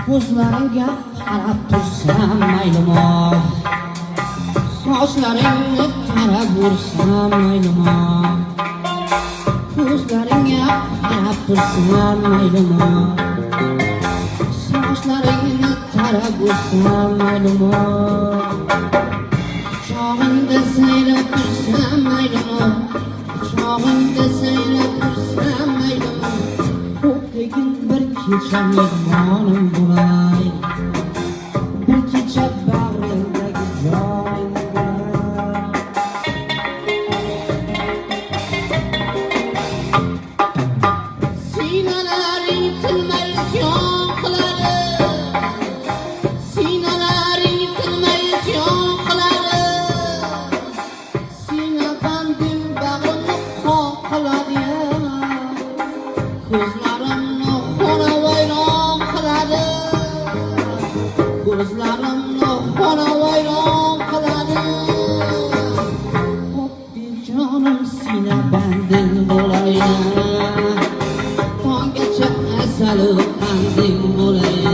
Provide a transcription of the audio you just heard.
ko'zlaringga qarab tursam maylimi, sochlaringni tarab yursam maylimi, ko'zlaringga qarab tursam maylimi, sochlaringni tarab yursam maylimi, quchog'ingda sayrab tursam maylimi, quchog'ingda sayrab tursam maylimi, ko'kdagin bir kecha mehmonim bo'lay, bir kecha bag'ringdagi joying bo'lay. Sinalaring tinmay isyon qiladi, sinalaring tinmay isyon qiladi, sinabandim bag'rimni qon qiladi, ko'zlarimni xonavayron qiladi, ko'zlarimni xonavayron qiladi. O'tdi jonim sinabanding bo'layin, tonggacha asal qanding bo'layin.